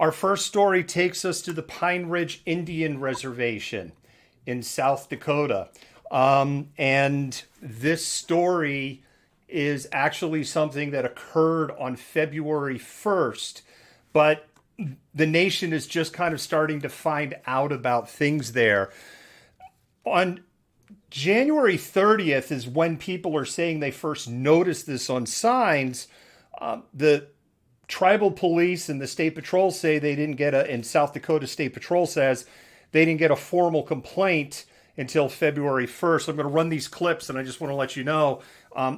Our first story takes us to the Pine Ridge Indian Reservation in South Dakota. And this story is actually something that occurred on February 1st, but the nation is just kind of starting to find out about things there. On January 30th is when people are saying they first noticed this on signs. The tribal police and the state patrol say they didn't get and South Dakota State Patrol says they didn't get a formal complaint until February 1st. I'm going to run these clips, and I just want to let you know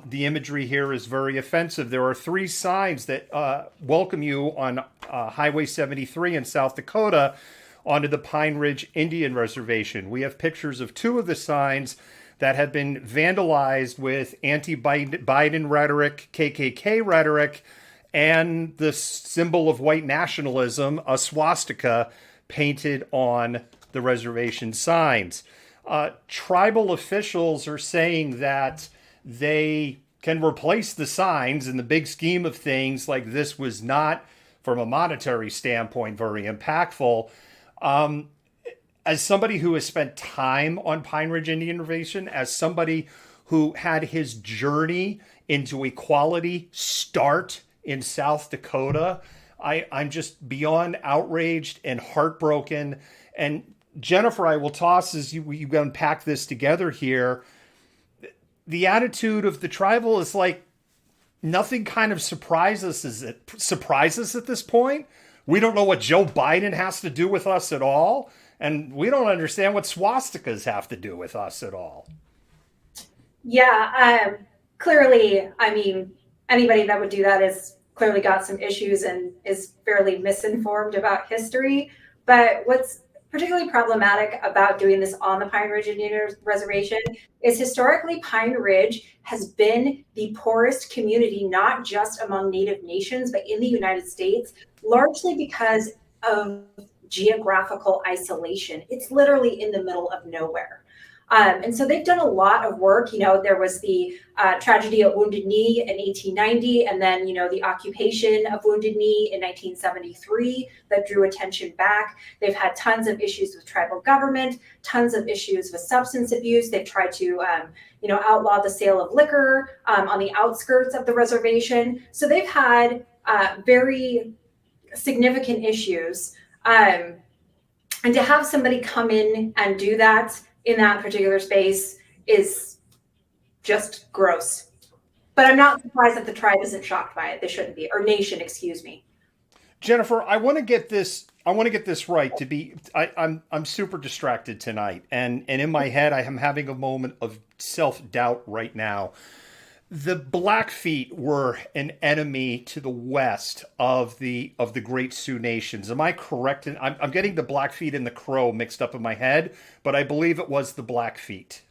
the imagery here is very offensive. There are three signs that welcome you on Highway 73 in South Dakota onto the Pine Ridge Indian Reservation. We have pictures of two of the signs that have been vandalized with anti-Biden rhetoric, KKK rhetoric, and the symbol of white nationalism, a swastika, painted on the reservation signs. Tribal officials are saying that they can replace the signs in the big scheme of things. Like, this was not, from a monetary standpoint, very impactful. As somebody who has spent time on Pine Ridge Indian Reservation, as somebody who had his journey into equality start in South Dakota, I'm just beyond outraged and heartbroken. And Jennifer, I will toss as you unpack this together here. The attitude of the tribal is like nothing kind of surprises us at this point. We don't know what Joe Biden has to do with us at all. And we don't understand what swastikas have to do with us at all. Yeah, clearly, I mean, anybody that would do that is clearly got some issues and is fairly misinformed about history. But what's particularly problematic about doing this on the Pine Ridge Indian Reservation is historically Pine Ridge has been the poorest community, not just among Native nations, but in the United States, largely because of geographical isolation. It's literally in the middle of nowhere. And so they've done a lot of work. You know, there was the tragedy at Wounded Knee in 1890, and then, you know, the occupation of Wounded Knee in 1973 that drew attention back. They've had tons of issues with tribal government, tons of issues with substance abuse. They've tried to, you know, outlaw the sale of liquor on the outskirts of the reservation. So they've had very significant issues. And to have somebody come in and do that in that particular space is just gross. But I'm not surprised that the tribe isn't shocked by it. They shouldn't be, or nation, excuse me. Jennifer, I want to get this. I want to get this right. I'm super distracted tonight, and in my head, I am having a moment of self-doubt right now. The Blackfeet were an enemy to the west of the Great Sioux Nations. Am I correct? I'm getting the Blackfeet and the Crow mixed up in my head, but I believe it was the Blackfeet.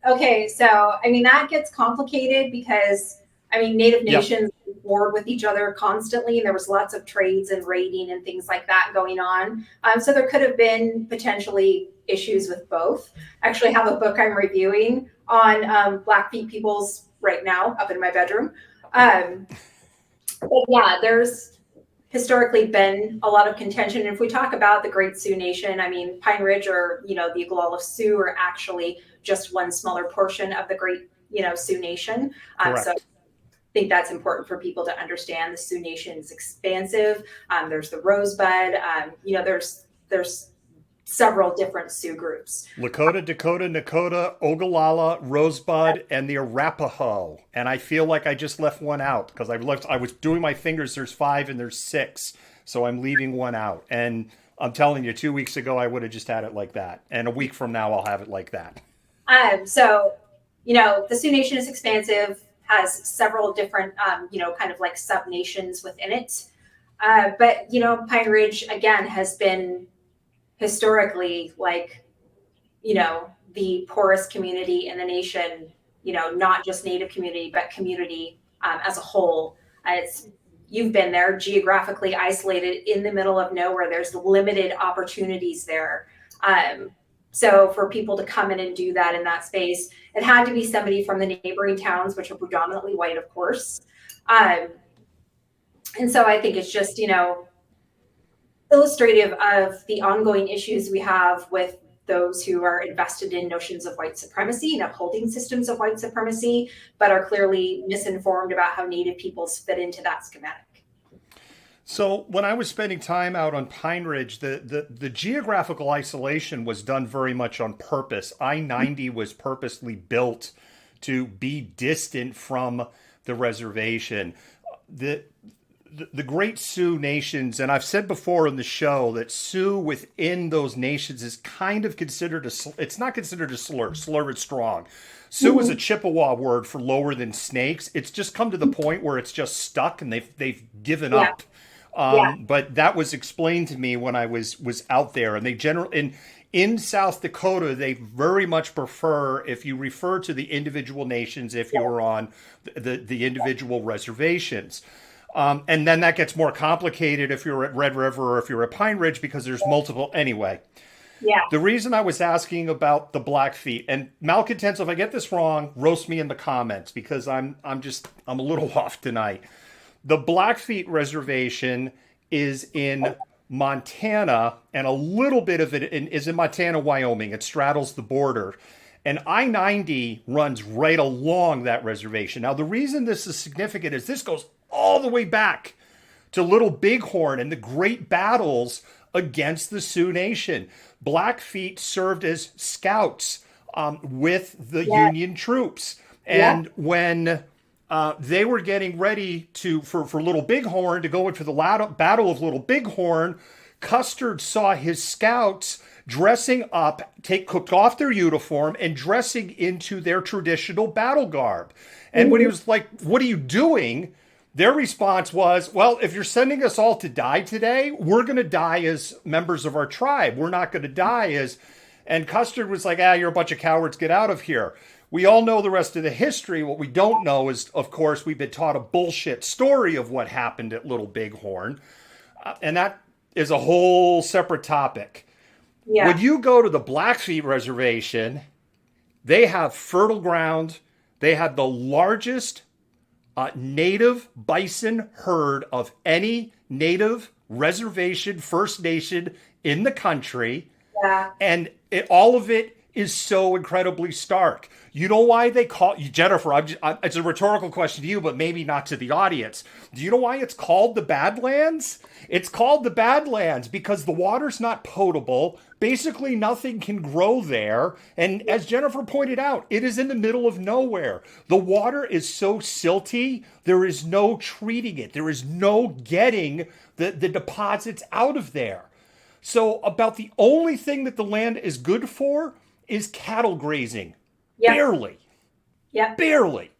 Okay, so I mean that gets complicated because I mean Native nations warred with each other constantly, and there was lots of trades and raiding and things like that going on. So there could have been potentially issues with both. I actually have a book I'm reviewing on Blackfeet peoples right now up in my bedroom. But yeah, there's historically been a lot of contention. And if we talk about the Great Sioux Nation, I mean, Pine Ridge or, you know, the Oglala Sioux are actually just one smaller portion of the Great, you know, Sioux Nation. So I think that's important for people to understand. The Sioux Nation is expansive. There's the Rosebud. You know, there's several different Sioux groups. Lakota, Dakota, Nakota, Ogallala, Rosebud, and the Arapaho. And I feel like I just left one out because I was doing my fingers. There's 5 and there's 6. So I'm leaving one out. And I'm telling you, 2 weeks ago, I would have just had it like that. And a week from now, I'll have it like that. So, you know, the Sioux Nation is expansive, has several different, you know, kind of like sub-nations within it. But, you know, Pine Ridge, again, has been historically, like, you know, the poorest community in the nation, you know, not just Native community, but community as a whole. You've been there, geographically isolated in the middle of nowhere. There's limited opportunities there. So for people to come in and do that in that space, it had to be somebody from the neighboring towns, which are predominantly white, of course. And so I think it's just, you know, illustrative of the ongoing issues we have with those who are invested in notions of white supremacy and upholding systems of white supremacy, but are clearly misinformed about how Native peoples fit into that schematic. So when I was spending time out on Pine Ridge, the geographical isolation was done very much on purpose. I-90 was purposely built to be distant from the reservation. The the great Sioux nations, and I've said before in the show that Sioux within those nations is kind of considered it's not considered a slur. Slur is strong. Sioux is a Chippewa word for lower than snakes. It's just come to the point where it's just stuck and they've given up. But that was explained to me when I was out there, and they generally in South Dakota, they very much prefer if you refer to the individual nations if you're on the individual reservations. And then that gets more complicated if you're at Red River or if you're at Pine Ridge because there's multiple. Anyway, the reason I was asking about the Blackfeet, and Malcontents, if I get this wrong, roast me in the comments because I'm a little off tonight. The Blackfeet Reservation is in Montana, and a little bit of it is in Montana, Wyoming. It straddles the border. And I-90 runs right along that reservation. Now, the reason this is significant is this goes all the way back to Little Bighorn and the great battles against the Sioux Nation. Blackfeet served as scouts with the Union troops. And when they were getting ready for Little Bighorn to go into the Battle of Little Bighorn, Custard saw his scouts dressing up, cooked off their uniform and dressing into their traditional battle garb. And when he was like, "What are you doing?" Their response was, "Well, if you're sending us all to die today, we're going to die as members of our tribe. We're not going to die as..." And Custard was like, "You're a bunch of cowards. Get out of here." We all know the rest of the history. What we don't know is, of course, we've been taught a bullshit story of what happened at Little Bighorn. And that is a whole separate topic. When you go to the Blackfeet Reservation, they have fertile ground. They have the largest native bison herd of any native reservation, First Nation in the country. And all of it is so incredibly stark. You know why they call you, Jennifer? It's a rhetorical question to you, but maybe not to the audience. Do you know why it's called the Badlands? It's called the Badlands because the water's not potable. Basically, nothing can grow there. And as Jennifer pointed out, it is in the middle of nowhere. The water is so silty, there is no treating it. There is no getting the deposits out of there. So about the only thing that the land is good for is cattle grazing. Barely. Barely.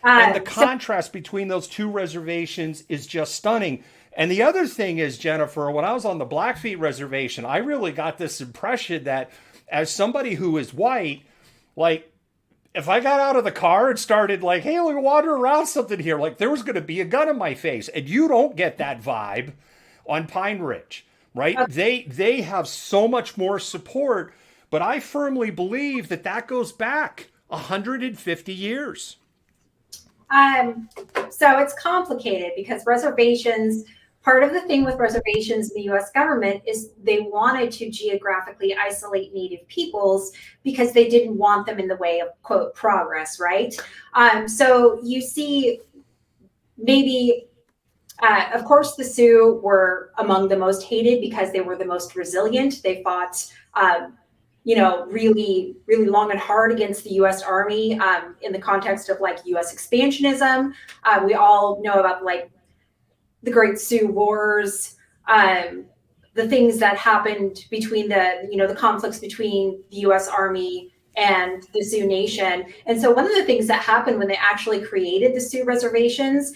And the contrast between those two reservations is just stunning. And the other thing is, Jennifer, when I was on the Blackfeet Reservation, I really got this impression that as somebody who is white, like, if I got out of the car and started like, "Hey, let me wander around something here," like there was going to be a gun in my face. And you don't get that vibe on Pine Ridge, right? They have so much more support. But I firmly believe that goes back 150 years. So it's complicated because reservations, part of the thing with reservations in the US government is they wanted to geographically isolate Native peoples because they didn't want them in the way of, quote, progress, right? So you see maybe, of course, the Sioux were among the most hated because they were the most resilient. They fought really, really long and hard against the U.S. Army in the context of like U.S. expansionism. We all know about like the Great Sioux Wars, the things that happened between the conflicts between the U.S. Army and the Sioux Nation. And so one of the things that happened when they actually created the Sioux reservations,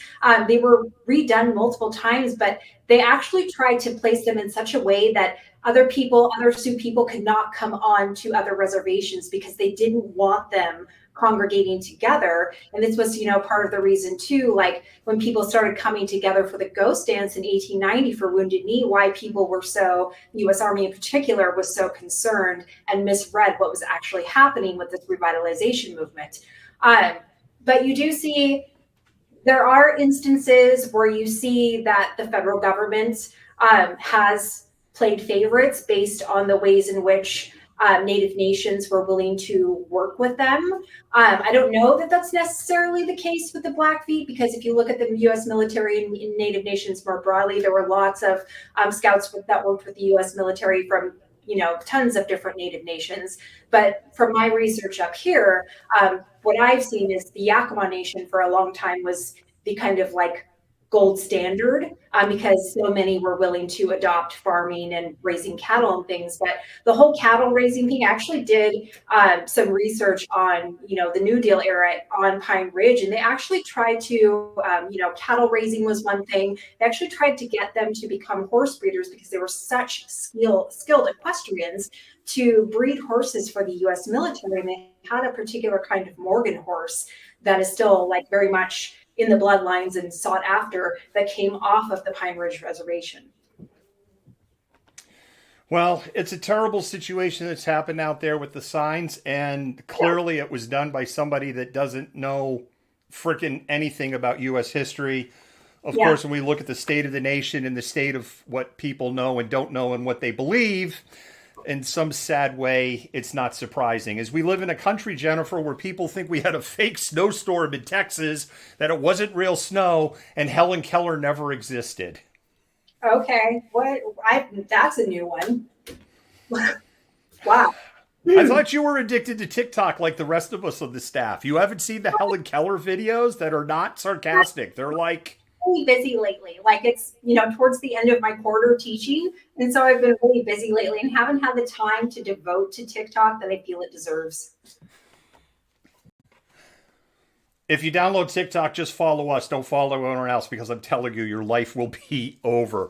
they were redone multiple times, but they actually tried to place them in such a way that other Sioux people could not come on to other reservations because they didn't want them congregating together. And this was, part of the reason too, like when people started coming together for the Ghost Dance in 1890 for Wounded Knee, why people were the U.S. Army in particular was so concerned and misread what was actually happening with this revitalization movement. But you do see, there are instances where you see that the federal government has played favorites based on the ways in which Native nations were willing to work with them. I don't know that that's necessarily the case with the Blackfeet, because if you look at the U.S. military and in Native nations more broadly, there were lots of scouts that worked with the U.S. military from tons of different Native nations. But from my research up here, what I've seen is the Yakama Nation for a long time was the kind of like gold standard, because so many were willing to adopt farming and raising cattle and things. But the whole cattle raising thing, I actually did some research on, the New Deal era on Pine Ridge, and they actually tried to, cattle raising was one thing. They actually tried to get them to become horse breeders because they were such skilled equestrians to breed horses for the U.S. military. And they had a particular kind of Morgan horse that is still like very much in the bloodlines and sought after, that came off of the Pine Ridge Reservation. Well, it's a terrible situation that's happened out there with the signs, and clearly it was done by somebody that doesn't know frickin' anything about U.S. history. Of course, when we look at the state of the nation and the state of what people know and don't know and what they believe, in some sad way, it's not surprising. As we live in a country, Jennifer, where people think we had a fake snowstorm in Texas, that it wasn't real snow, and Helen Keller never existed. Okay, that's a new one. Wow. I thought you were addicted to TikTok like the rest of us on the staff. You haven't seen the Helen Keller videos that are not sarcastic. They're like... really busy lately. Like it's, towards the end of my quarter teaching. And so I've been really busy lately and haven't had the time to devote to TikTok that I feel it deserves. If you download TikTok, just follow us. Don't follow anyone else, because I'm telling you, your life will be over.